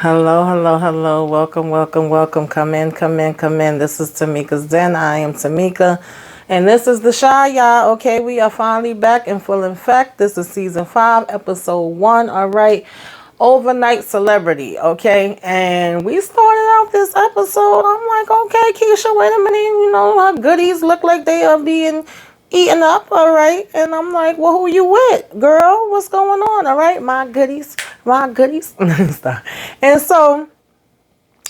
Hello, hello, hello. Welcome, welcome, welcome. Come in, come in, come in. This is Tamika's Den. I am Tamika. And this is the Shy, y'all. Okay, we are finally back in full effect. This is season 5, episode 1. All right. Overnight celebrity. Okay. And we started out this episode. I'm like, okay, Keisha, wait a minute. Our goodies look like they are being eaten up. All right. And I'm like, well, who you with, girl? What's going on? All right. My goodies. My goodies. Stop. And so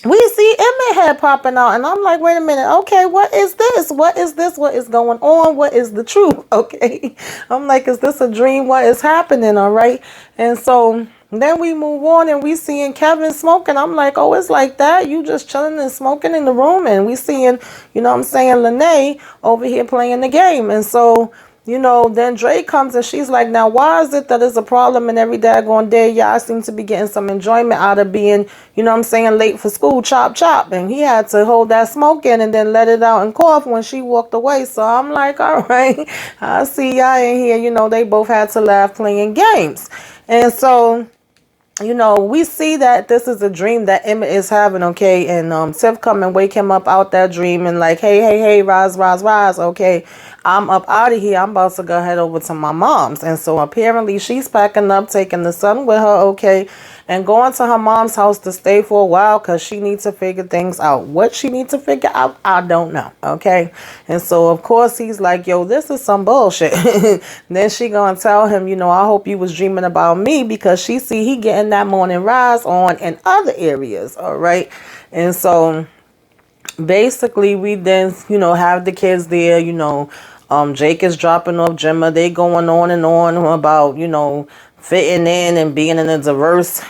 we see Emmett head popping out, and I'm like, wait a minute, okay, what is this? What is this? What is going on? What is the truth? Okay. I'm like, is this a dream? What is happening? All right. And so then we move on and we seeing Kevin smoking. I'm like, oh, it's like that. You just chilling and smoking in the room. And we seeing, Lene over here playing the game. And so then Dre comes and she's like, now, why is it that it's a problem and every daggone day y'all seem to be getting some enjoyment out of being, late for school, chop, chop. And he had to hold that smoke in and then let it out and cough when she walked away. So I'm like, all right, I see y'all in here. They both had to laugh playing games. And so we see that this is a dream that Emmett is having, okay, and Tiff come and wake him up out that dream and like, hey, rise, rise, rise, okay, I'm up out of here, I'm about to go head over to my mom's. And so apparently she's packing up, taking the son with her, okay, and going to her mom's house to stay for a while because she needs to figure things out. What she needs to figure out, I don't know, okay? And so, of course, he's like, yo, this is some bullshit. Then she gonna tell him, I hope you was dreaming about me, because she see he getting that morning rise on in other areas, all right? And so basically we then, have the kids there, Jake is dropping off Gemma. They going on and on about, fitting in and being in a diverse,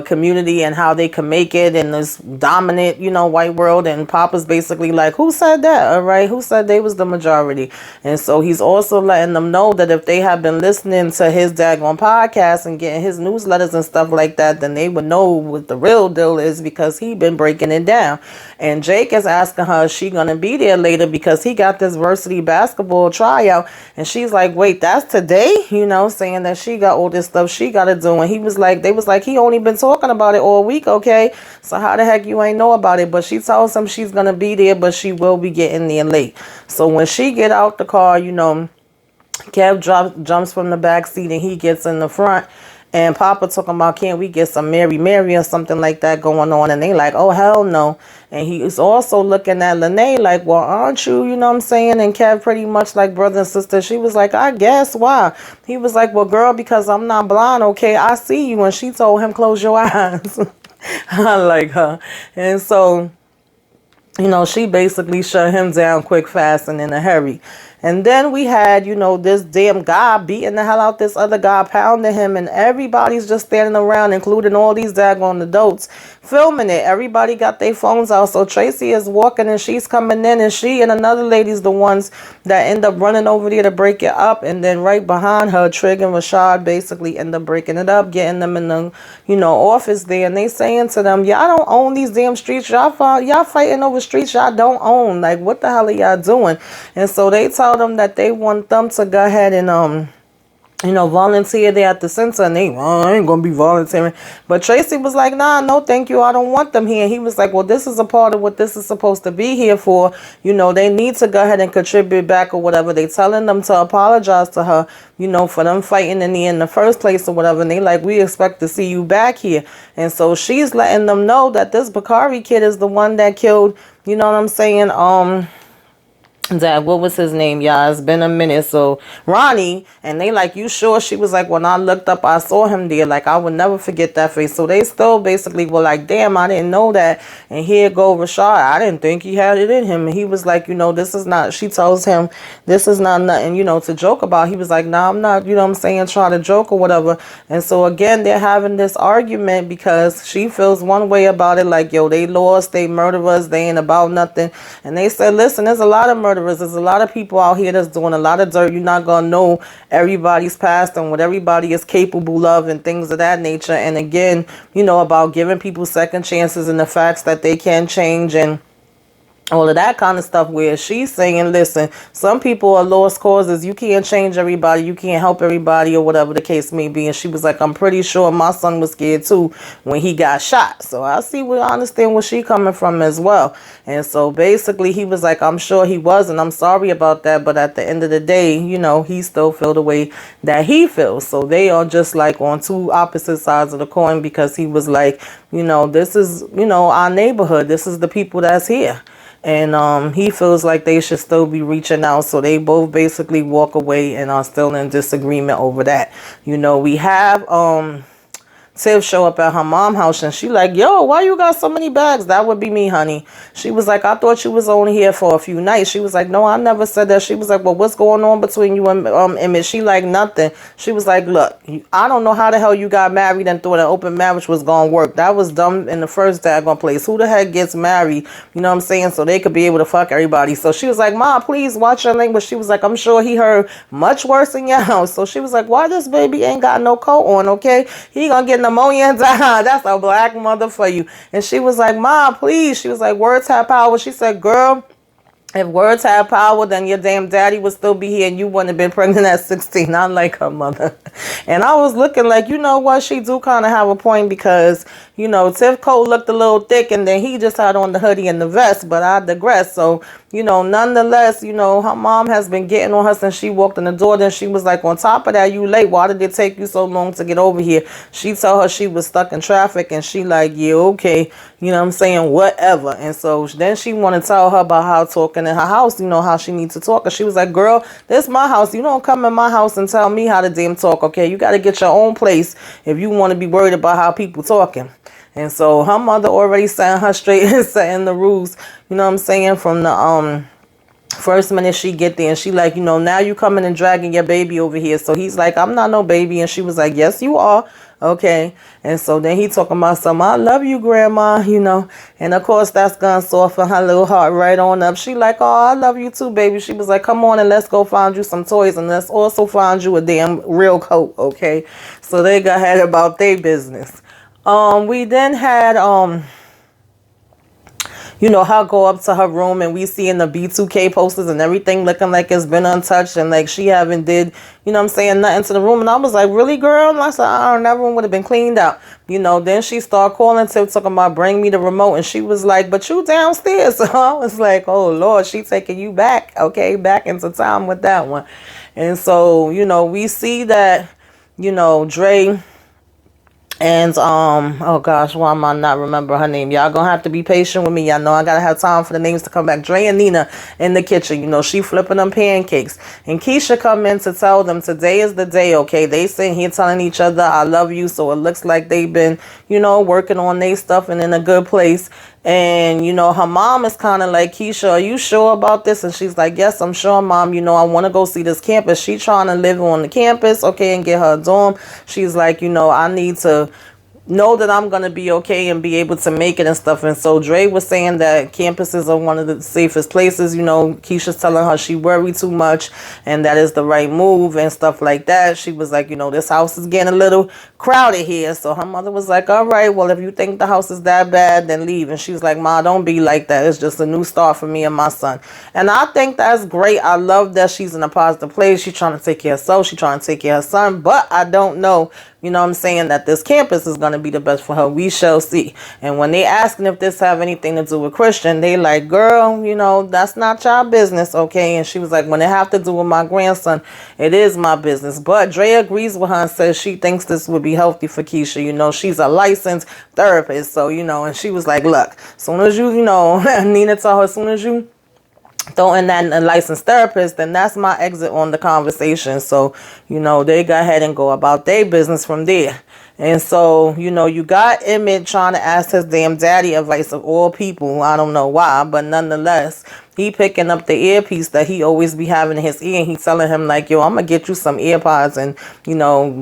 community and how they can make it in this dominant, white world. And Papa's basically like, who said that? All right. Who said they was the majority? And so he's also letting them know that if they have been listening to his daggone podcast and getting his newsletters and stuff like that, then they would know what the real deal is, because he been breaking it down. And Jake is asking her, is she going to be there later, because he got this varsity basketball tryout. And she's like, wait, that's today? Saying that she got all this stuff she got to do. And they was like, he only been talking about it all week, okay? So how the heck you ain't know about it? But she tells him she's going to be there, but she will be getting there late. So when she get out the car, Kev jumps from the back seat and he gets in the front. And Papa talking about, can't we get some Mary or something like that going on? And they like, oh, hell no. And he is also looking at Lene like, well, aren't you, And Kev pretty much like brother and sister. She was like, I guess, why? He was like, well, girl, because I'm not blind, okay? I see you. And she told him, close your eyes. I like her. And so, she basically shut him down quick, fast, and in a hurry. And then we had, this damn guy beating the hell out this other guy, pounding him, and everybody's just standing around, including all these daggone adults, filming it. Everybody got their phones out. So Tracy is walking and she's coming in, and she and another lady's the ones that end up running over there to break it up. And then right behind her, Trig and Rashad basically end up breaking it up, getting them in the, office there. And they saying to them, y'all don't own these damn streets. Y'all fighting over streets y'all don't own. Like, what the hell are y'all doing? And so they tell them that they want them to go ahead and volunteer there at the center, and I ain't gonna be volunteering. But Tracy was like, nah, no thank you, I don't want them here. And he was like, well, this is a part of what this is supposed to be here for. They need to go ahead and contribute back or whatever. They telling them to apologize to her, for them fighting in the first place or whatever. And they like, we expect to see you back here. And so she's letting them know that this Bakari kid is the one that killed, that, what was his name, y'all? It's been a minute. So Ronnie, and they like, you sure? She was like, when I looked up, I saw him there. Like, I would never forget that face. So they still basically were like, damn, I didn't know that. And here go Rashad, I didn't think he had it in him. And he was like, this is not, she tells him, this is not nothing, to joke about. He was like, nah, I'm not, trying to joke or whatever. And so again, they're having this argument because she feels one way about it, like, yo, they lost, they murderers, they ain't about nothing. And they said, listen, there's a lot of murderers. There's a lot of people out here that's doing a lot of dirt. You're not going to know everybody's past and what everybody is capable of and things of that nature. And again, about giving people second chances and the facts that they can change and all of that kind of stuff, where she's saying, listen, some people are lost causes. You can't change everybody. You can't help everybody, or whatever the case may be. And she was like, I'm pretty sure my son was scared too when he got shot. So I understand where she coming from as well. And so basically he was like, I'm sure he was, and I'm sorry about that. But at the end of the day, he still feel the way that he feels. So they are just like on two opposite sides of the coin, because he was like, this is, our neighborhood. This is the people that's here. And he feels like they should still be reaching out. So they both basically walk away and are still in disagreement over that. We have Tiff show up at her mom's house, and she like, yo, why you got so many bags? That would be me, honey. She was like, I thought you was only here for a few nights. She was like, no, I never said that. She was like, well, what's going on between you and Emmett? She like, nothing. She was like, look, I don't know how the hell you got married and thought an open marriage was gonna work. That was dumb in the first daggone place. Who the heck gets married? You know what I'm saying? So they could be able to fuck everybody. So she was like, Ma, please watch your language. She was like, I'm sure he heard much worse in your house. So she was like, why this baby ain't got no coat on, okay? He gonna get pneumonia and die. That's a black mother for you. And she was like, Ma, please. She was like, words have power. She said, girl, if words had power, then your damn daddy would still be here and you wouldn't have been pregnant at 16. I like her mother. And I was looking like, you know what? She do kind of have a point, because, Tiff Cole looked a little thick, and then he just had on the hoodie and the vest. But I digress. So, nonetheless, her mom has been getting on her since she walked in the door. Then she was like, on top of that, you late. Why did it take you so long to get over here? She told her she was stuck in traffic, and she like, yeah, okay. You know what I'm saying? Whatever. And so then she want to tell her about how talking in her house, how she needs to talk. And she was like, girl, this is my house. You don't come in my house and tell me how to damn talk, okay? You got to get your own place if you want to be worried about how people talking. And so her mother already setting her straight and setting the rules, you know what I'm saying, from the first minute she get there. And she like, now you coming and dragging your baby over here. So he's like, I'm not no baby. And she was like, yes, you are. Okay. And so then he talking about something, I love you, grandma, and of course that's gonna soften her little heart right on up. She like, oh, I love you too, baby. She was like, come on and let's go find you some toys, and let's also find you a damn real coat. Okay. So they got ahead about their business. We then had her go up to her room, and we seeing the B2K posters and everything looking like it's been untouched, and like she haven't did, nothing to the room. And I was like, really, girl? And I said, that room would have been cleaned out. Then she started calling Tiff, talking about bring me the remote. And she was like, but you downstairs. So I was like, oh, Lord, she taking you back, okay, back into time with that one. And so, we see that, Dre and oh gosh, why am I not remember her name? Y'all gonna have to be patient with me. Y'all know I gotta have time for the names to come back. Dre and Nina in the kitchen, she flipping them pancakes. And Keisha come in to tell them today is the day, okay? They sitting here telling each other I love you. So it looks like they've been, working on their stuff and in a good place. And, her mom is kind of like, Keisha, are you sure about this? And she's like, yes, I'm sure, Mom. I want to go see this campus. She trying to live on the campus, okay, and get her a dorm. She's like, I need to know that I'm going to be okay and be able to make it and stuff. And so Dre was saying that campuses are one of the safest places. Keisha's telling her she worried too much and that is the right move and stuff like that. She was like, this house is getting a little crowded here. So her mother was like, all right, well, if you think the house is that bad, then leave. And she was like, Ma, don't be like that. It's just a new start for me and my son. And I think that's great. I love that she's in a positive place. She's trying to take care of herself. She's trying to take care of her son. But I don't know, I'm saying, that this campus is going to be the best for her. We shall see. And when they asking if this have anything to do with Christian, they like, girl, that's not your business, okay? And she was like, when it have to do with my grandson, it is my business. But Dre agrees with her and says she thinks this would be healthy for Keisha. She's a licensed therapist. So, and she was like, look, as soon as you, Nina told her, as soon as you throw in that a licensed therapist, then that's my exit on the conversation. So, they go ahead and go about their business from there. And so, you got Emmett trying to ask his damn daddy advice of all people. I don't know why, but nonetheless, he picking up the earpiece that he always be having in his ear, and he's telling him like, yo, I'm gonna get you some earpods. And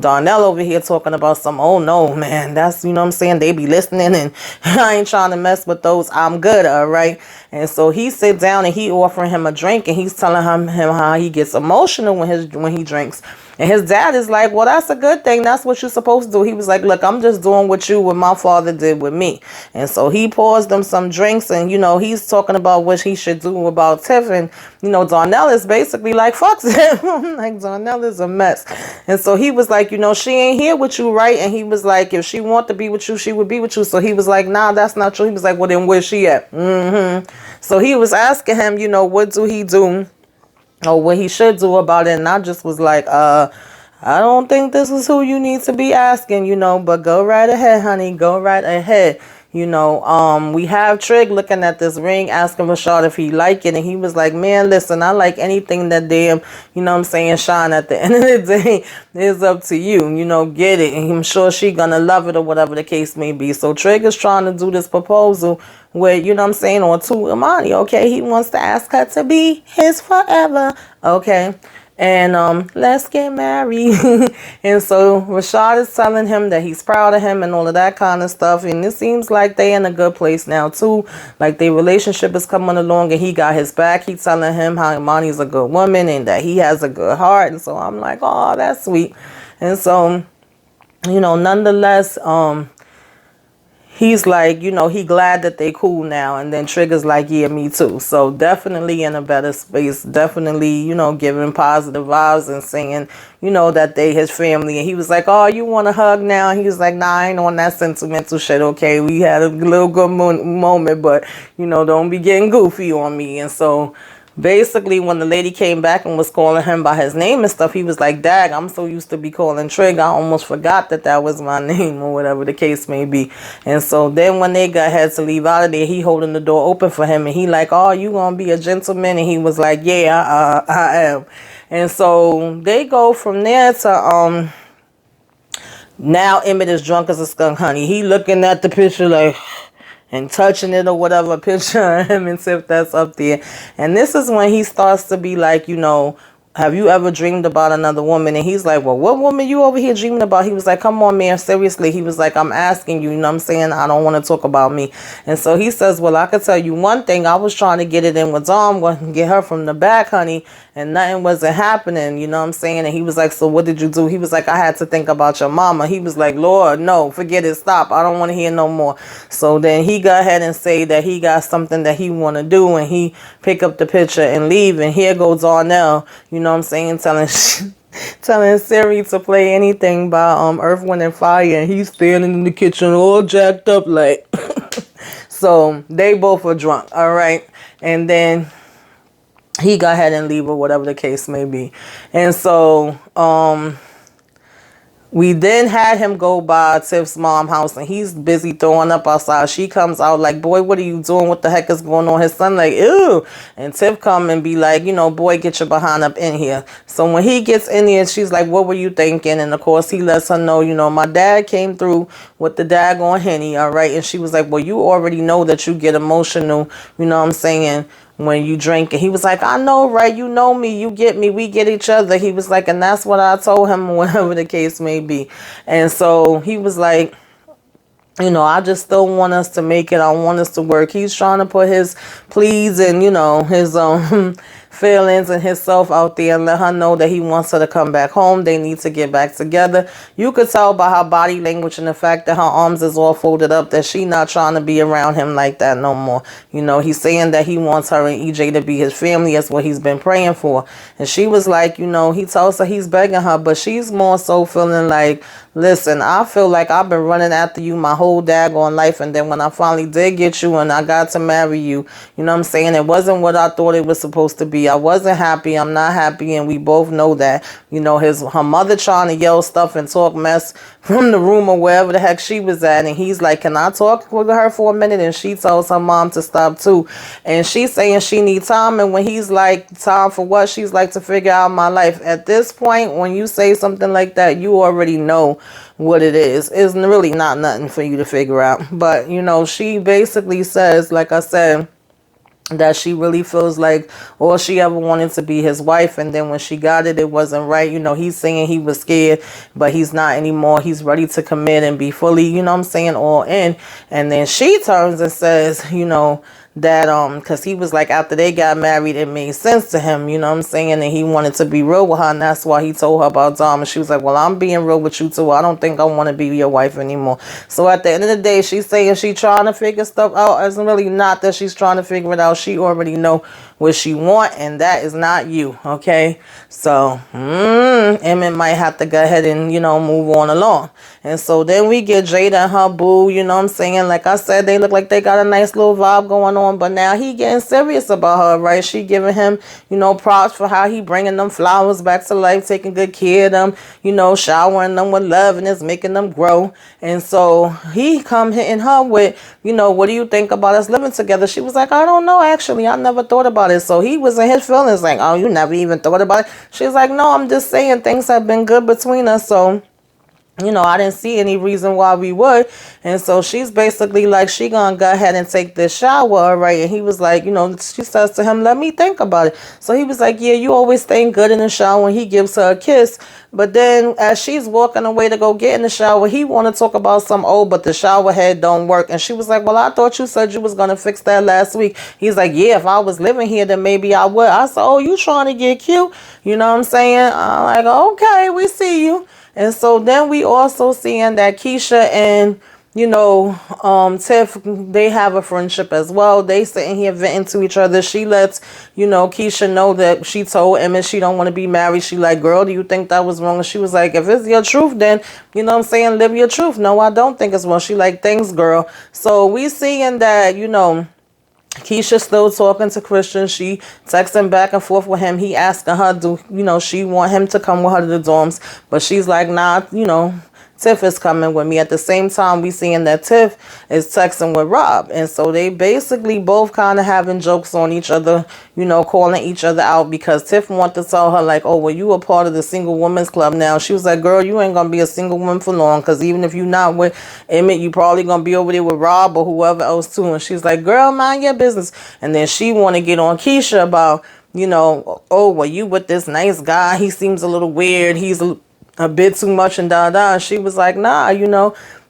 Darnell over here talking about some, oh no man, that's, what I'm saying, they be listening, and I ain't trying to mess with those, I'm good, all right. And so he sit down and he offering him a drink, and he's telling him how he gets emotional when he drinks. And his dad is like, well, that's a good thing. That's what you're supposed to do. He was like, look, I'm just doing what my father did with me. And so he pours them some drinks, and, he's talking about what he should do about Tiff. And, Darnell is basically like, fuck him. Like, Darnell is a mess. And so he was like, she ain't here with you, right? And he was like, if she want to be with you, she would be with you. So he was like, nah, that's not true. He was like, well, then where's she at? So he was asking him, what do he do? Or what he should do about it. And I just was like, I don't think this is who you need to be asking, but go right ahead, honey. Go right ahead. We have Trig looking at this ring, asking Rashad if he like it. And he was like, man, listen, I like anything that damn, shine at the end of the day. It's up to you, get it. And I'm sure she gonna love it, or whatever the case may be. So Trig is trying to do this proposal with, or to Imani, okay? He wants to ask her to be his forever, okay? And let's get married. And so Rashad is telling him that he's proud of him and all of that kind of stuff. And it seems like they in a good place now too. Like their relationship is coming along, and he got his back. He's telling him how Imani's a good woman and that he has a good heart. And so I'm like, oh, that's sweet. And so, nonetheless, he's like, he glad that they cool now. And then Trigger's like, yeah, me too. So definitely in a better space. Definitely, giving positive vibes and saying, that they his family. And he was like, oh, you want a hug now? And he was like, nah, I ain't on that sentimental shit. Okay, we had a little good moment, but, don't be getting goofy on me. And so basically, when the lady came back and was calling him by his name and stuff, he was like, dag, I'm so used to be calling Trig, I almost forgot that was my name, or whatever the case may be. And so then when they got had to leave out of there, he holding the door open for him, and he like, oh, you gonna be a gentleman? And he was like, yeah, I am. And so they go from there to now Emmett is drunk as a skunk, honey. He looking at the picture like, and touching it or whatever, picture of him and Tiff that's up there. And this is when he starts to be like, have you ever dreamed about another woman? And he's like, well, what woman you over here dreaming about? He was like, come on, man, seriously. He was like, I'm asking you, what I'm saying? I don't want to talk about me. And so he says, well, I could tell you one thing. I was trying to get it in with Dom, going to get her from the back, honey, and nothing wasn't happening, what I'm saying? And he was like, so what did you do? He was like, I had to think about your mama. He was like, Lord, no, forget it, stop. I don't want to hear no more. So then he go ahead and say that he got something that he want to do, and he pick up the picture and leave. And here goes Darnell, what I'm saying, telling Siri to play anything by Earth, Wind and Fire, and he's standing in the kitchen all jacked up like so they both are drunk, all right. And then he go ahead and leave, or whatever the case may be. And so we then had him go by Tiff's mom's house, and he's busy throwing up outside. She comes out like, boy, what are you doing? What the heck is going on? His son like, ew. And Tiff come and be like, boy, get your behind up in here. So when he gets in here, she's like, what were you thinking? And of course he lets her know, my dad came through with the daggone Henny, all right? And she was like, well, you already know that you get emotional, what I'm saying, when you drink. And he was like, I know, right? You know me, you get me, we get each other. He was like, and that's what I told him, whatever the case may be. And so he was like, I just still want us to make it. I want us to work. He's trying to put his pleas and, his feelings and himself out there and let her know that he wants her to come back home. They need to get back together. You could tell by her body language and the fact that her arms is all folded up that she not trying to be around him like that no more. He's saying that he wants her and EJ to be his family. That's what he's been praying for. And she was like, he tells her he's begging her, but she's more so feeling like, listen, I feel like I've been running after you my whole daggone life, and then when I finally did get you and I got to marry you, what I'm saying, it wasn't what I thought it was supposed to be. I wasn't happy. I'm not happy, and we both know that. Her mother trying to yell stuff and talk mess from the room or wherever the heck she was at, and he's like, can I talk with her for a minute? And she tells her mom to stop too, and she's saying she needs time, and when he's like, time for what? She's like, to figure out my life. At this point, when you say something like that, you already know what it is. It's really not nothing for you to figure out. But she basically says, like I said, that she really feels like all she ever wanted to be his wife, and then when she got it, it wasn't right. He's saying he was scared, but he's not anymore. He's ready to commit and be fully, all in. And then she turns and says, that because he was like, after they got married, it made sense to him, and he wanted to be real with her, and that's why he told her about Dom. And she was like, well, I'm being real with you too. I don't think I want to be your wife anymore. So at the end of the day, she's saying she trying to figure stuff out. It's really not that she's trying to figure it out. She already know what she want, and that is not you. Okay, so Emmett might have to go ahead and move on along. And so then we get Jada and her boo. Like I said, they look like they got a nice little vibe going on, but now he getting serious about her, right? She giving him props for how he bringing them flowers back to life, taking good care of them, showering them with love, and it's making them grow. And so he come hitting her with, what do you think about us living together? She was like, I don't know, actually, I never thought about it. So he was in his feelings like, oh, you never even thought about it? She's like, no, I'm just saying things have been good between us, so I didn't see any reason why we would. And so she's basically like, she gonna go ahead and take this shower, right? And he was like, she says to him, let me think about it. So he was like, yeah, you always staying good in the shower. When he gives her a kiss. But then as she's walking away to go get in the shower, he want to talk about but the shower head don't work. And she was like, well, I thought you said you was going to fix that last week. He's like, yeah, if I was living here, then maybe I would. I said, oh, you trying to get cute? You know what I'm saying? I'm like, okay, we see you. And so then we also seeing that Keisha and, Tiff, they have a friendship as well. They sitting here venting to each other. She lets, Keisha know that she told Emmett she don't want to be married. She like, girl, do you think that was wrong? And she was like, if it's your truth, then, live your truth. No, I don't think it's wrong. She like, thanks, girl. So we seeing that, Keisha still talking to Christian. She texting back and forth with him. He asking her, she want him to come with her to the dorms. But she's like, nah, Tiff is coming with me. At the same time, we seeing that Tiff is texting with Rob. And so they basically both kind of having jokes on each other, calling each other out, because Tiff wanted to tell her like, oh, well, you a part of the single women's club now. She was like, girl, you ain't going to be a single woman for long, because even if you're not with Emmett, you probably going to be over there with Rob or whoever else too. And she's like, girl, mind your business. And then she want to get on Keisha about, oh, well, you with this nice guy. He seems a little weird. He's a bit too much and da. She was like, nah,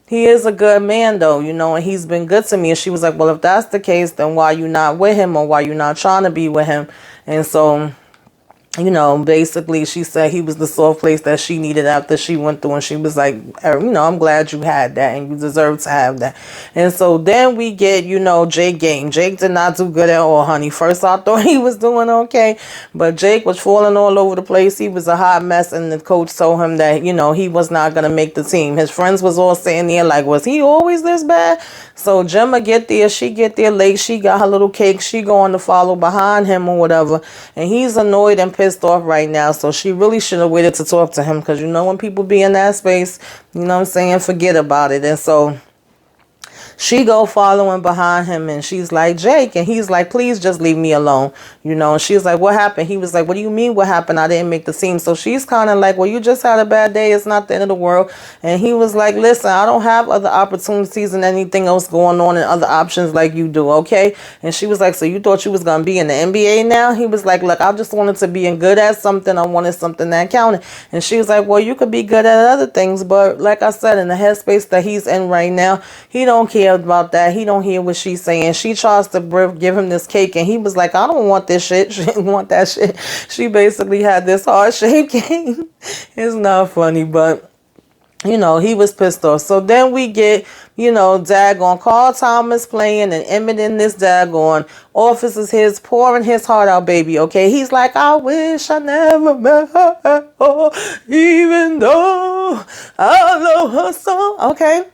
he is a good man though, and he's been good to me. And she was like, well, if that's the case, then why you not with him, or why you not trying to be with him? And so basically she said he was the soft place that she needed after she went through. And she was like, I'm glad you had that, and you deserve to have that. And so then we get, Jake game. Jake did not do good at all, honey. First, I thought he was doing okay, but Jake was falling all over the place. He was a hot mess, and the coach told him that, he was not going to make the team. His friends was all sitting there like, was he always this bad? So Gemma get there. She get there late. She got her little cake. She going to follow behind him or whatever. And he's annoyed and pissed off right now. So she really should have waited to talk to him, because when people be in that space, forget about it. And so she go following behind him, and she's like, Jake, and he's like, please just leave me alone, and she's like, what happened? He was like, what do you mean what happened? I didn't make the team. So she's kind of like, well, you just had a bad day. It's not the end of the world. And he was like, listen, I don't have other opportunities and anything else going on and other options like you do, okay? And she was like, so you thought you was going to be in the NBA now? He was like, look, I just wanted to be good at something. I wanted something that counted. And she was like, well, you could be good at other things, but like I said, in the headspace that he's in right now, he don't care about that. He don't hear what she's saying. She tries to give him this cake, and he was like, I don't want this shit. She didn't want that shit. She basically had this heart-shaped cake. It's not funny, but he was pissed off. So then we get, daggone Carl Thomas playing, and Emmett in this daggone office is his pouring his heart out, baby. Okay, he's like, I wish I never met her, even though I love her so. Okay.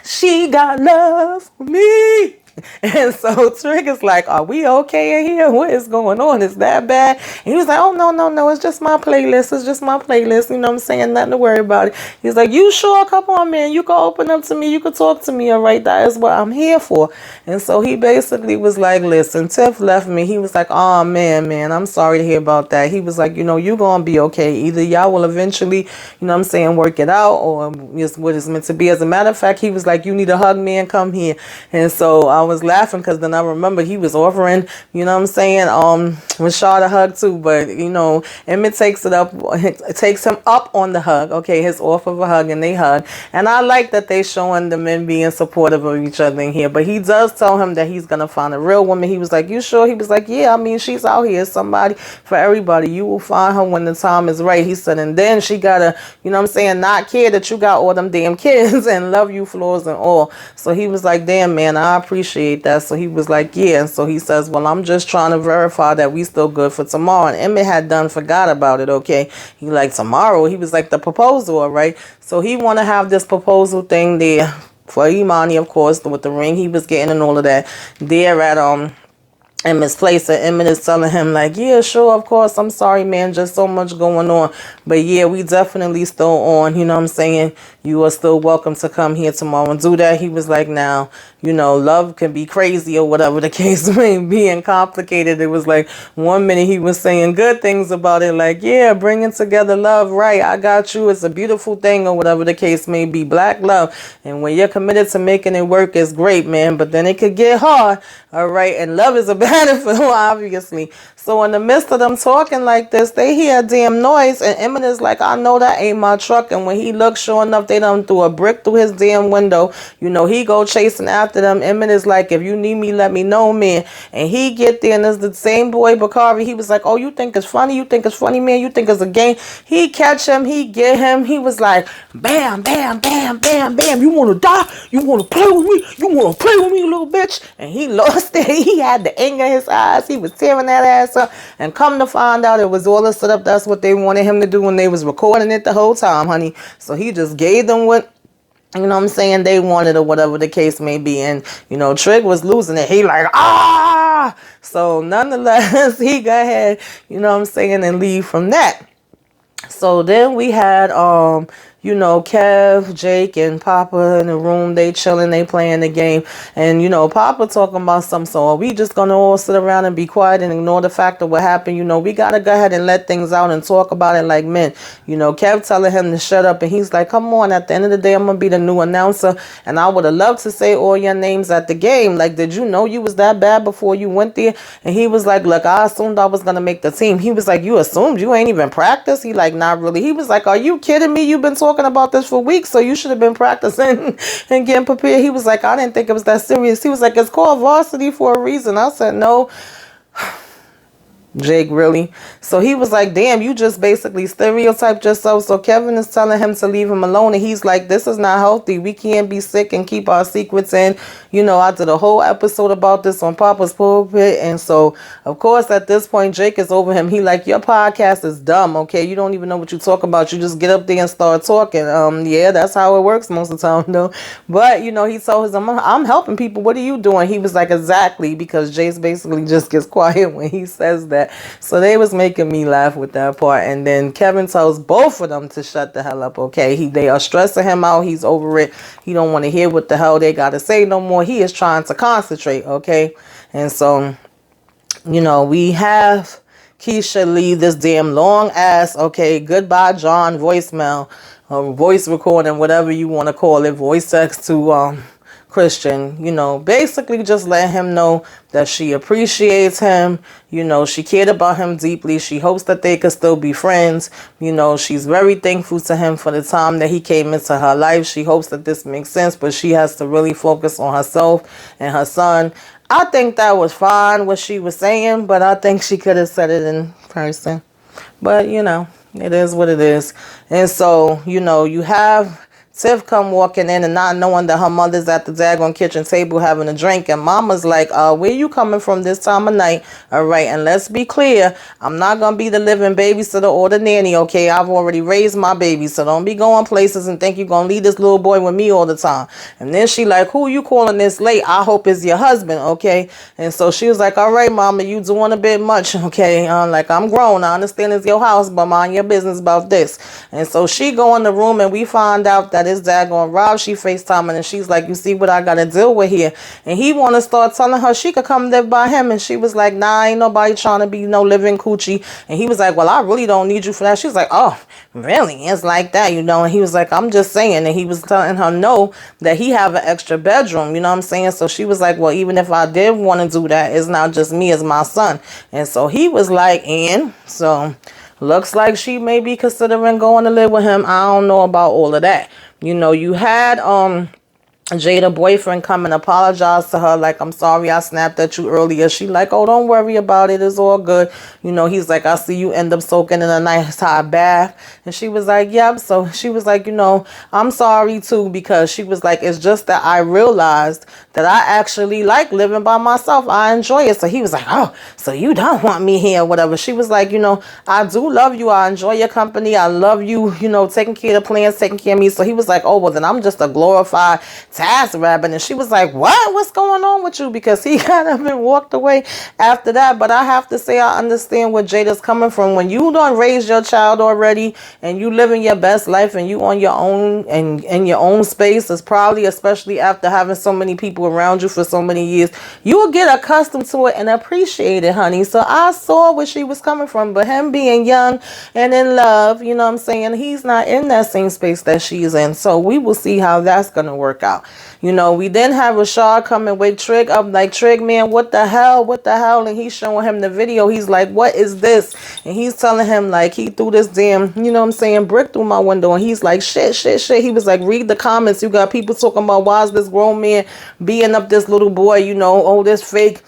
She got love for me. And so Trick is like, are we okay in here? What is going on? Is that bad? And he was like, oh, no. It's just my playlist. It's just my playlist. You know what I'm saying? Nothing to worry about it. He's like, you sure? Come on, man. You can open up to me. You can talk to me. All right. That is what I'm here for. And so he basically was like, listen, Tiff left me. He was like, oh, man, I'm sorry to hear about that. He was like, you're going to be okay. Either y'all will eventually, work it out, or it's what it's meant to be. As a matter of fact, he was like, you need a hug, man. Come here. And so I was laughing because then I remember he was offering, you know what I'm saying, Rashad a hug too. But, you know, Emmett takes him up on the hug, okay, his offer of a hug, and they hug. And I like that they showing the men being supportive of each other in here. But he does tell him that he's going to find a real woman. He was like, you sure? He was like, yeah, I mean, she's out here. Somebody for everybody. You will find her when the time is right. He said, and then she got to, you know what I'm saying, not care that you got all them damn kids and love you flaws and all. So he was like, damn, man, I appreciate that. So he was like, yeah. And so he says, well, I'm just trying to verify that we still good for tomorrow. And Emmett had forgot about it, okay? He like, tomorrow? He was like, the proposal, all right? So he want to have this proposal thing there for Imani, of course, with the ring he was getting and all of that there at Emmett's place. And Emmett is telling him like, yeah, sure, of course, I'm sorry, man, just so much going on, but yeah, we definitely still on, you know what I'm saying, you are still welcome to come here tomorrow and do that. He was like, now, you know, love can be crazy or whatever the case may be and complicated. It was like 1 minute he was saying good things about it, like, yeah, bringing together love, right, I got you, it's a beautiful thing or whatever the case may be, black love, and when you're committed to making it work, it's great, man, but then it could get hard, all right, and love is a battlefield, obviously. So in the midst of them talking like this, they hear a damn noise, and Emmett is like, I know that ain't my truck. And when he looks, sure enough, they done threw a brick through his damn window. You know, he go chasing after them. Emmett is like, if you need me, let me know, man. And he get there, and it's the same boy, Bakari. He was like, oh, you think it's funny? You think it's funny, man? You think it's a game? He catch him. He get him. He was like, bam, bam, bam, bam, bam. You want to die? You want to play with me? You want to play with me, little bitch? And he lost it. He had the anger in his eyes. He was tearing that ass up. And come to find out, it was all a setup. That's what they wanted him to do when they was recording it the whole time, honey. So he just gave them what, you know what I'm saying, they wanted or whatever the case may be. And, you know, Trig was losing it. He like, ah! So nonetheless, he go ahead, you know what I'm saying, and leave from that. So then we had, you know, Kev, Jake, and Papa in the room. They chilling, they playing the game. And, you know, Papa talking about something. So are we just going to all sit around and be quiet and ignore the fact of what happened? You know, we got to go ahead and let things out and talk about it like men. You know, Kev telling him to shut up. And he's like, come on, at the end of the day, I'm going to be the new announcer. And I would have loved to say all your names at the game. Like, did you know you was that bad before you went there? And he was like, look, I assumed I was going to make the team. He was like, you assumed? You ain't even practiced? He like, not really. He was like, are you kidding me? You've been talking about this for weeks, so you should have been practicing and getting prepared. He was like, I didn't think it was that serious. He was like, it's called varsity for a reason. I said, no. Jake, really? So he was like, damn, you just basically stereotyped yourself. So Kevin is telling him to leave him alone. And he's like, this is not healthy. We can't be sick and keep our secrets in. You know, I did a whole episode about this on Papa's Pulpit. And so, of course, at this point, Jake is over him. He like, your podcast is dumb, okay? You don't even know what you talk about. You just get up there and start talking. Yeah, that's how it works most of the time, though. But, you know, he told him, I'm helping people. What are you doing? He was like, exactly, because Jace basically just gets quiet when he says that. So they was making me laugh with that part. And then Kevin tells both of them to shut the hell up, okay? They are stressing him out. He's over it. He don't want to hear what the hell they got to say no more. He is trying to concentrate, okay? And so, you know, we have Keisha leave this damn long ass, okay, goodbye John voicemail, or voice recording, whatever you want to call it, voice text to Christian, you know, basically just let him know that she appreciates him, you know, she cared about him deeply, she hopes that they could still be friends, you know, she's very thankful to him for the time that he came into her life, she hopes that this makes sense, but she has to really focus on herself and her son. I think that was fine what she was saying, but I think she could have said it in person, but you know, it is what it is. And so, you know, you have Tiff come walking in and not knowing that her mother's at the daggone kitchen table having a drink. And mama's like, where you coming from this time of night? All right, and let's be clear. I'm not going to be the living babysitter or the nanny, okay? I've already raised my baby, so don't be going places and think you're going to leave this little boy with me all the time. And then she like, who you calling this late? I hope it's your husband, okay? And so she was like, all right, mama, you doing a bit much, okay? Like, I'm grown. I understand it's your house, but mind your business about this. And so she go in the room and we find out that this daggone Rob she FaceTiming, and she's like, you see what I gotta deal with here? And he wanna start telling her she could come live by him, and she was like, nah, ain't nobody trying to be no living coochie. And he was like, well, I really don't need you for that. She was like, oh, really? It's like that, you know? And he was like, I'm just saying. And he was telling her no, that he have an extra bedroom, you know what I'm saying? So she was like, well, even if I did want to do that, it's not just me, it's my son. And so he was like, and so looks like she may be considering going to live with him. I don't know about all of that. You know, you had Jada boyfriend come and apologize to her, like, I'm sorry I snapped at you earlier. She like, oh, don't worry about it, it's all good. You know, he's like, I see you end up soaking in a nice hot bath. And she was like, yep. So she was like, you know, I'm sorry too, because she was like, it's just that I realized that I actually like living by myself. I enjoy it. So he was like, oh, so you don't want me here, whatever. She was like, you know, I do love you, I enjoy your company, I love you, you know, taking care of the plants, taking care of me. So he was like, oh, well, then I'm just a glorified task rabbit. And she was like, what's going on with you? Because he kind of been walked away after that. But I have to say, I understand where Jada's coming from. When you done raised your child already and you living your best life and you on your own and in your own space, is probably, especially after having so many people around you for so many years, you will get accustomed to it and appreciate it, honey. So I saw where she was coming from. But him being young and in love, you know what I'm saying, he's not in that same space that she's in. So we will see how that's going to work out. You know, we then have Rashad come and wake Trig up like, Trig, man, what the hell? And he's showing him the video. He's like, what is this? And he's telling him, like, he threw this damn, you know what I'm saying, brick through my window. And he's like, shit. He was like, read the comments. You got people talking about, why is this grown man beating up this little boy? You know, oh, this fake,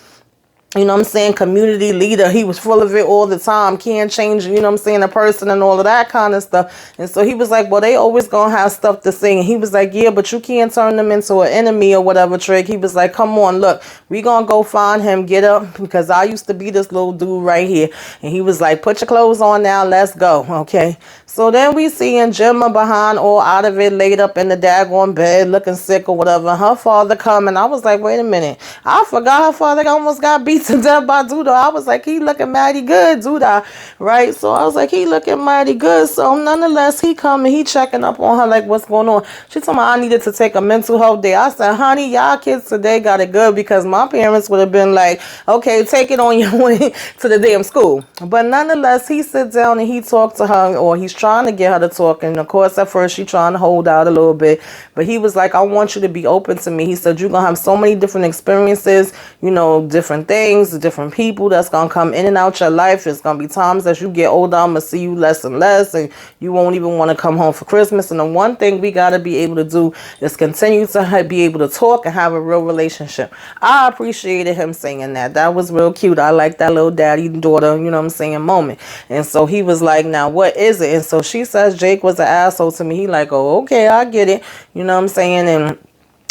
you know what I'm saying, community leader. He was full of it all the time. Can't change, you know what I'm saying, a person and all of that kind of stuff. And so he was like, well, they always gonna have stuff to say. And he was like, yeah, but you can't turn them into an enemy or whatever, Trig. He was like, come on, look, we gonna go find him, get up, because I used to be this little dude right here. And he was like, put your clothes on now, let's go, okay? So then we seeing Gemma behind, all out of it, laid up in the daggone bed, looking sick or whatever. Her father come, and I was like, wait a minute, I forgot her father almost got beat to death by Duda. I was like, he looking mighty good, Duda, right? So I was like, he looking mighty good. So nonetheless, he come and he checking up on her, like, what's going on? She told me I needed to take a mental health day. I said, honey, y'all kids today got it good, because my parents would have been like, okay, take it on your way to the damn school. But nonetheless, he sit down and he talked to her, or he's trying to get her to talk. And of course, at first, she trying to hold out a little bit. But he was like, I want you to be open to me. He said, you're going to have so many different experiences, you know, different things, different people that's going to come in and out your life. It's going to be times as you get older, I'm going to see you less and less, and you won't even want to come home for Christmas. And the one thing we got to be able to do is continue to be able to talk and have a real relationship. I appreciated him saying that. That was real cute. I like that little daddy daughter, you know what I'm saying, moment. And so he was like, now what is it? And so she says Jake was an asshole to me. He like, oh, okay, I get it. You know what I'm saying? And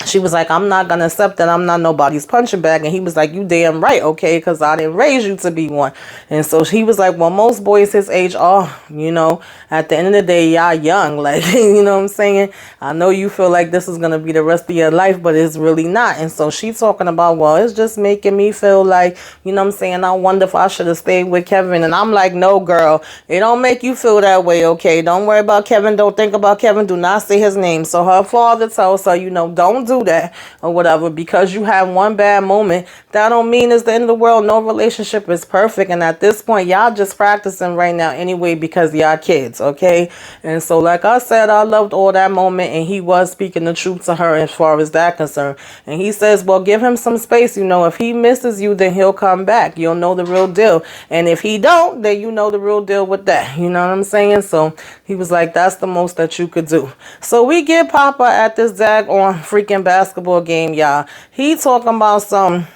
she was like, I'm not going to accept that. I'm not nobody's punching bag. And he was like, you damn right, okay, because I didn't raise you to be one. And so he was like, well, most boys his age are, you know, at the end of the day, y'all young. Like, you know what I'm saying? I know you feel like this is going to be the rest of your life, but it's really not. And so she's talking about, well, it's just making me feel like, you know what I'm saying, I wonder if I should have stayed with Kevin. And I'm like, no, girl, it don't make you feel that way, okay? Don't worry about Kevin. Don't think about Kevin. Do not say his name. So her father tells her, you know, don't do that or whatever, because you have one bad moment, that don't mean it's the end of the world. No relationship is perfect, and at this point y'all just practicing right now anyway, because y'all kids, okay? And so like I said, I loved all that moment, and he was speaking the truth to her as far as that concerned. And he says, well, give him some space. You know, if he misses you, then he'll come back. You'll know the real deal. And if he don't, then you know the real deal with that. You know what I'm saying? So he was like, that's the most that you could do. So we get Papa at this daggone freaking basketball game, y'all. He talking about some,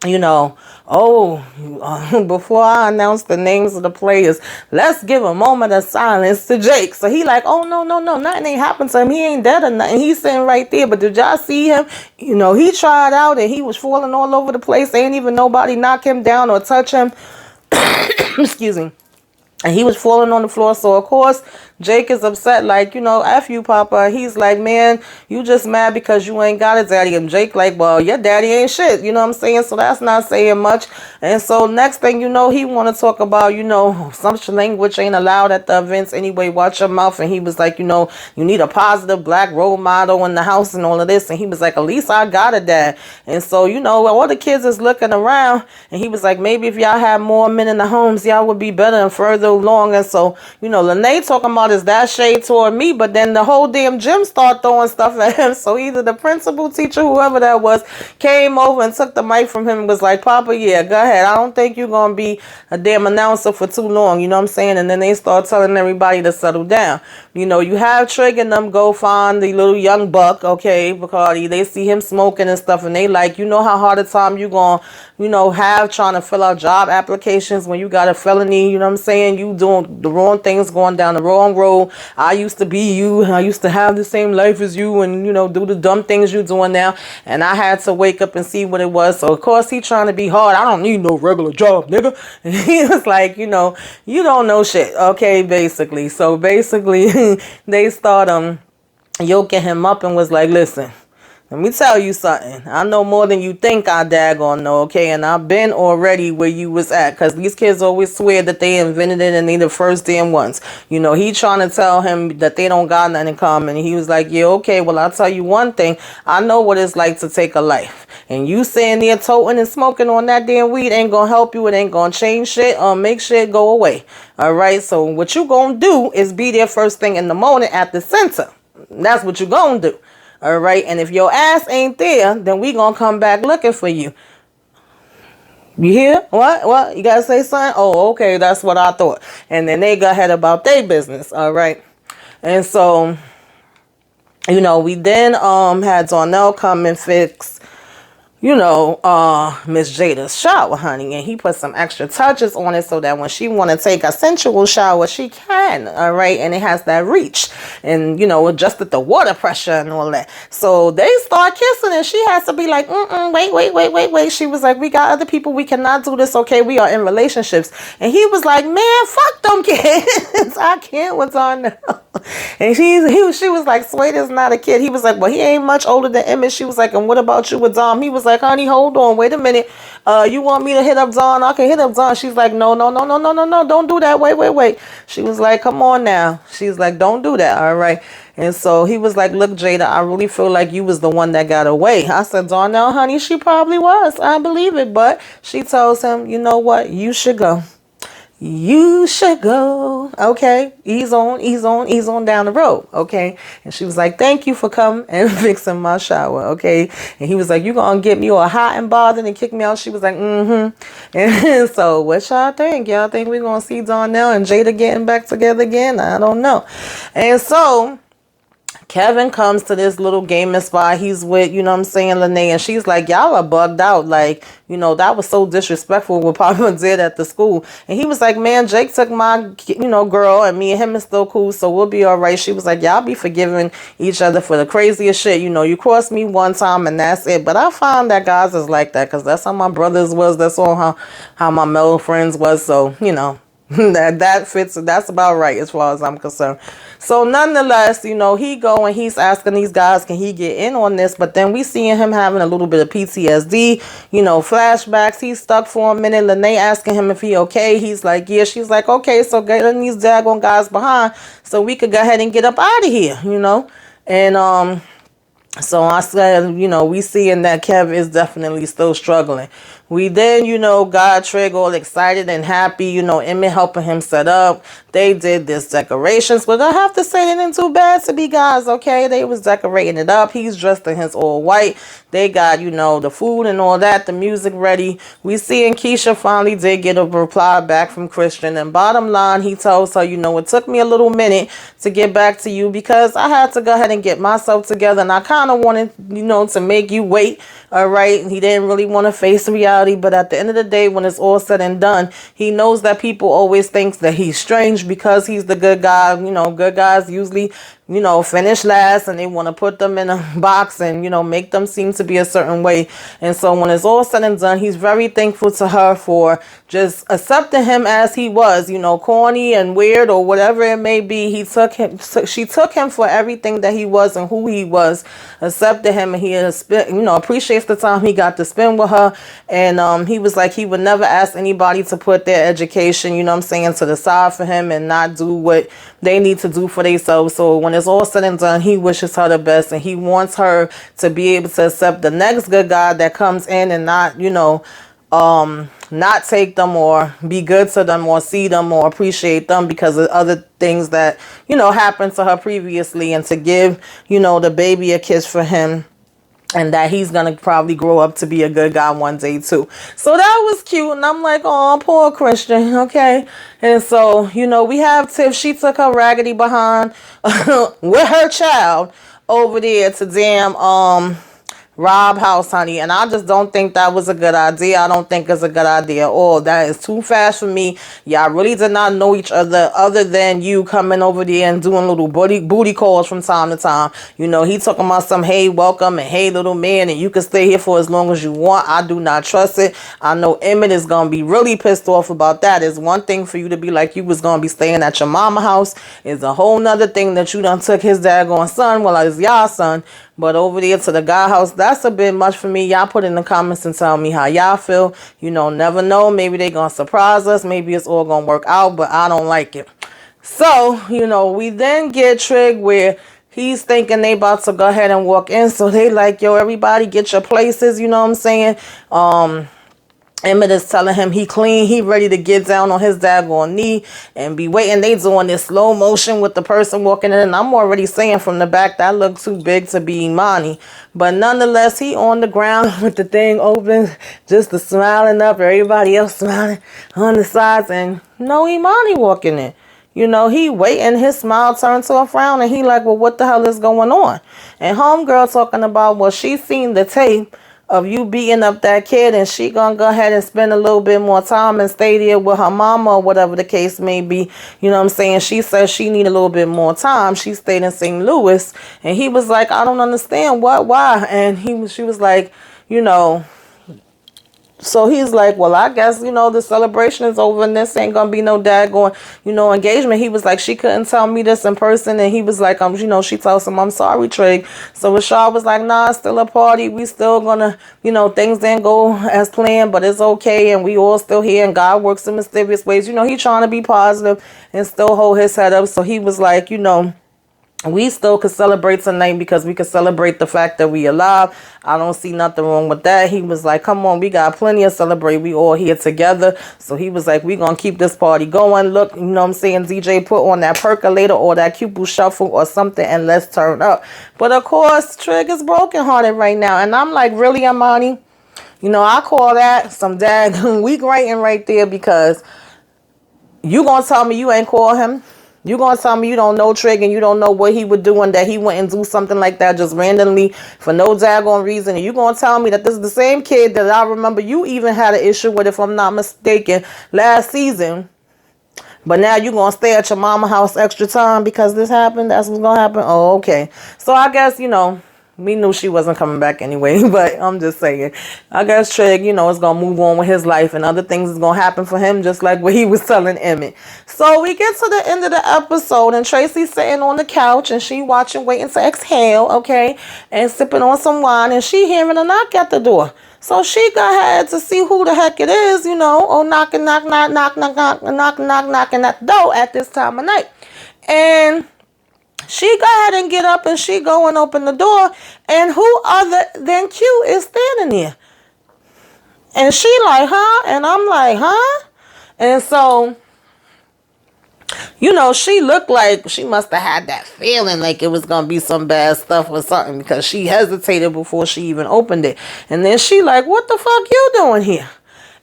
you know, before I announce the names of the players, let's give a moment of silence to Jake. So he like, oh, no, nothing ain't happened to him. He ain't dead or nothing. He's sitting right there. But did y'all see him? You know, he tried out and he was falling all over the place. Ain't even nobody knock him down or touch him. Excuse me. And he was falling on the floor. So, of course, Jake is upset, like, F you, Papa. He's like, man, you just mad because you ain't got a daddy. And Jake like, well, your daddy ain't shit. You know what I'm saying? So that's not saying much. And so next thing you know, he want to talk about, some language ain't allowed at the events anyway. Watch your mouth. And he was like, you need a positive black role model in the house and all of this. And he was like, at least I got a dad. And so, all the kids is looking around. And he was like, maybe if y'all had more men in the homes, y'all would be better and further along. And so, Lene talking about is that shade toward me, but then the whole damn gym start throwing stuff at him. So either the principal, teacher, whoever that was, came over and took the mic from him and was like, Papa, yeah, go ahead. I don't think you're going to be a damn announcer for too long. You know what I'm saying? And then they start telling everybody to settle down. You have Trig and them go find the little young buck, okay, because they see him smoking and stuff, and they like, how hard a time you going to, have trying to fill out job applications when you got a felony, you know what I'm saying? You doing the wrong things, going down the wrong road. I used to be you. I used to have the same life as you and, do the dumb things you're doing now. And I had to wake up and see what it was. So, of course, he trying to be hard. I don't need no regular job, nigga. And he was like, you don't know shit, okay, basically. So, basically, they start yoking him up and was like, listen, let me tell you something. I know more than you think I daggone know, okay? And I've been already where you was at. Because these kids always swear that they invented it and they the first damn ones. He trying to tell him that they don't got nothing in common. And he was like, yeah, okay, well, I'll tell you one thing. I know what it's like to take a life. And you sitting there toting and smoking on that damn weed ain't going to help you. It ain't going to change shit or make shit go away. All right? So what you going to do is be there first thing in the morning at the center. That's what you going to do. All right. And if your ass ain't there, then we going to come back looking for you. You hear? What? You got to say something? Oh, okay. That's what I thought. And then they got ahead about their business. All right. And so, we then had Darnell come and fix, Miss Jada's shower, honey. And he put some extra touches on it so that when she want to take a sensual shower, she can. All right. And it has that reach and, adjusted the water pressure and all that. So they start kissing and she has to be like, wait. She was like, we got other people. We cannot do this. Okay. We are in relationships. And he was like, man, fuck them kids. I can't with Darnell. And she was like, Suede is not a kid. He was like, well, he ain't much older than Emmett. She was like, and what about you with Dom? He was like, honey, hold on, wait a minute. You want me to hit up Don? I can hit up Don. She's like, no, don't do that. Wait. She was like, come on now. She's like, don't do that. All right. And so he was like, look, Jada, I really feel like you was the one that got away. I said, Darnell, honey, she probably was. I believe it. But she tells him, you know what? You should go. You should go. Okay. Ease on down the road. Okay. And she was like, thank you for coming and fixing my shower. Okay. And he was like, you gonna get me all hot and bothered and kick me out? She was like, And so what y'all think? Y'all think we're gonna see Darnell and Jada getting back together again? I don't know. And so Kevin comes to this little gaming spot. He's with, Lene, and she's like, y'all are bugged out. Like, that was so disrespectful what Papa did at the school. And he was like, man, Jake took my, girl, and me and him is still cool, so we'll be all right. She was like, y'all be forgiving each other for the craziest shit. You crossed me one time and that's it. But I found that guys is like that because that's how my brothers was. That's all how my male friends was. So, that fits. That's about right as far as I'm concerned. So nonetheless, he go and he's asking these guys, can he get in on this? But then we seeing him having a little bit of PTSD, flashbacks. He's stuck for a minute. Lene asking him if he okay. He's like, yeah. She's like, okay, so getting these daggone guys behind so we could go ahead and get up out of here, And so I said, we seeing that Kev is definitely still struggling. We then, got Trig all excited and happy, Emmett helping him set up. They did this decorations, but I have to say it ain't too bad to be guys, okay? They was decorating it up. He's dressed in his all white. They got, the food and all that, the music ready. We seeing Keisha finally did get a reply back from Christian. And bottom line, he tells her, it took me a little minute to get back to you because I had to go ahead and get myself together. And I kind of wanted, to make you wait. All right. He didn't really want to face reality. But at the end of the day, when it's all said and done, he knows that people always think that he's strange because he's the good guy. Good guys usually finish last, and they want to put them in a box and, make them seem to be a certain way. And so when it's all said and done, he's very thankful to her for just accepting him as he was, corny and weird or whatever it may be. She took him for everything that he was and who he was, accepted him, and he appreciates the time he got to spend with her. And he was like, he would never ask anybody to put their education, to the side for him and not do what they need to do for themselves. So when it's all said and done, he wishes her the best, and he wants her to be able to accept the next good guy that comes in and not, not take them or be good to them or see them or appreciate them because of other things that, happened to her previously, and to give, the baby a kiss for him. And that he's going to probably grow up to be a good guy one day too. So that was cute. And I'm like, oh, poor Christian. Okay. And so, we have Tiff. She took her raggedy behind with her child over there to damn Rob house, honey. And I just don't think that was a good idea. I don't think it's a good idea at all. That is too fast for me. Y'all really did not know each other than you coming over there and doing little booty calls from time to time. He talking about some, hey, welcome, and hey, little man, and you can stay here for as long as you want. I do not trust it. I know Emmett is going to be really pissed off about that. It's one thing for you to be like you was going to be staying at your mama house. It's a whole nother thing that you done took his daggone son. Well, it's y'all son. But over there to the guy house, that's a bit much for me. Y'all put in the comments and tell me how y'all feel. Never know. Maybe they going to surprise us. Maybe it's all going to work out, but I don't like it. So, we then get Trig where he's thinking they about to go ahead and walk in. So they like, yo, everybody get your places. You know what I'm saying? Emmett is telling him he clean, he ready to get down on his daggone knee and be waiting. They doing this slow motion with the person walking in. And I'm already saying from the back, that looked too big to be Imani. But nonetheless, he on the ground with the thing open, just the smiling up, everybody else smiling on the sides. And no Imani walking in. He waiting, his smile turned to a frown, and he like, well, what the hell is going on? And homegirl talking about, well, she seen the tape of you beating up that kid, and she gonna go ahead and spend a little bit more time and stay there with her mama or whatever the case may be. She says she need a little bit more time. She stayed in St. Louis, and he was like, I don't understand why. And she was like, so he's like, well, I guess, the celebration is over and this ain't going to be no daggone, engagement. He was like, she couldn't tell me this in person. And he was like, she tells him, I'm sorry, Trig. So Rashad was like, nah, it's still a party. We still going to, things didn't go as planned, but it's okay. And we all still here, and God works in mysterious ways. He trying to be positive and still hold his head up. So he was like, we still could celebrate tonight because we could celebrate the fact that we alive. I don't see nothing wrong with that. He was like, come on, we got plenty of celebrate. We all here together. So he was like, we going to keep this party going. Look, DJ put on that percolator or that cupid shuffle or something, and let's turn up. But of course, Trig is brokenhearted right now. And I'm like, really, Imani? I call that some daggone weak writing right there, because you going to tell me you ain't call him? You gonna tell me you don't know Trig and you don't know what he would do, and that he went and do something like that just randomly for no daggone reason? And you gonna tell me that this is the same kid that I remember you even had an issue with, if I'm not mistaken, last season. But now you gonna stay at your mama house extra time because this happened? That's what's gonna happen? Oh, okay. So I guess, we knew she wasn't coming back anyway, but I'm just saying. I guess Trig, is going to move on with his life, and other things is going to happen for him, just like what he was telling Emmett. So we get to the end of the episode, and Tracy's sitting on the couch, and she watching Waiting to Exhale, okay, and sipping on some wine, and she hearing a knock at the door. So she go ahead to see who the heck it is, knocking at the door at this time of night. And she go ahead and get up, and she go and open the door, and who other than Q is standing there. And she like, huh? And I'm like, huh? And so, she looked like she must have had that feeling like it was going to be some bad stuff or something, because she hesitated before she even opened it. And then she like, what the fuck you doing here?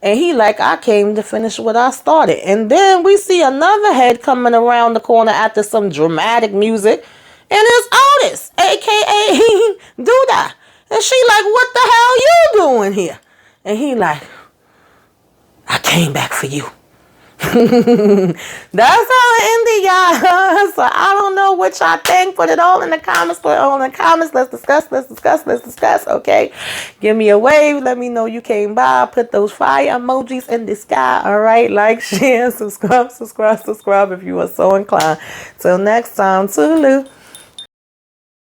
And he like, I came to finish what I started. And then we see another head coming around the corner after some dramatic music. And it's Otis, a.k.a. Duda. And she like, what the hell you doing here? And he like, I came back for you. That's how it ended, y'all. So I don't know what y'all think. Put it all in the comments. Put it all in the comments. Let's discuss. Let's discuss. Let's discuss. Okay. Give me a wave. Let me know you came by. Put those fire emojis in the sky. All right. Like, share, subscribe if you are so inclined. Till next time. Toodaloo.